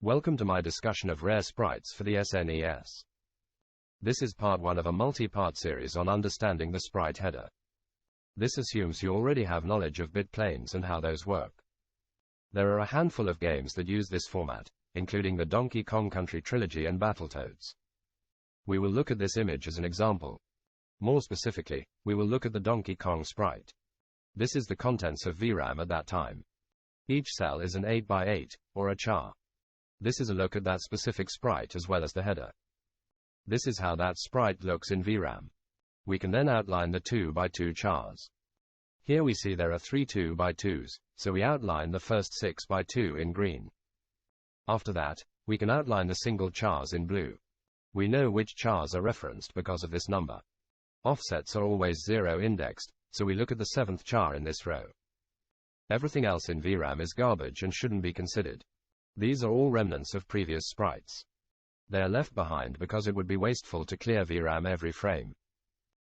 Welcome to my discussion of rare sprites for the SNES. This is part 1 of a multi-part series on understanding the sprite header. This assumes you already have knowledge of bit planes and how those work. There are a handful of games that use this format, including the Donkey Kong Country Trilogy and Battletoads. We will look at this image as an example. More specifically, we will look at the Donkey Kong sprite. This is the contents of VRAM at that time. Each cell is an 8x8, or a char. This is a look at that specific sprite as well as the header. This is how that sprite looks in VRAM. We can then outline the 2x2 chars. Here we see there are 3 2x2s, so we outline the first 6x2 in green. After that, we can outline the single chars in blue. We know which chars are referenced because of this number. Offsets are always 0 indexed, so we look at the 7th char in this row. Everything else in VRAM is garbage and shouldn't be considered. These are all remnants of previous sprites. They are left behind because it would be wasteful to clear VRAM every frame.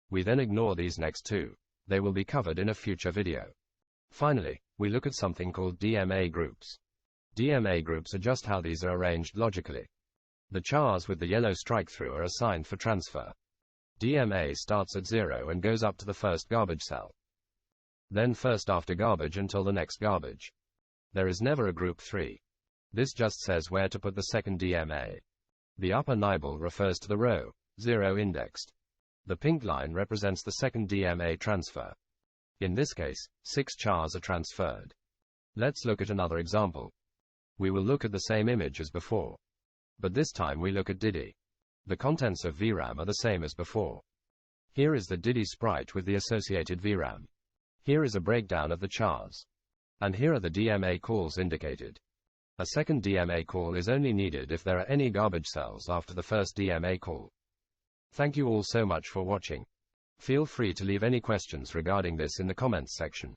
We then ignore these next two. They will be covered in a future video. Finally, we look at something called DMA groups. DMA groups are just how these are arranged logically. The chars with the yellow strike through are assigned for transfer. DMA starts at 0 and goes up to the first garbage cell. Then first after garbage until the next garbage. There is never a group 3. This just says where to put the second DMA. The upper nibble refers to the row, 0 indexed. The pink line represents the second DMA transfer. In this case, 6 chars are transferred. Let's look at another example. We will look at the same image as before. But this time we look at Diddy. The contents of VRAM are the same as before. Here is the Diddy sprite with the associated VRAM. Here is a breakdown of the chars. And here are the DMA calls indicated. A second DMA call is only needed if there are any garbage cells after the first DMA call. Thank you all so much for watching. Feel free to leave any questions regarding this in the comments section.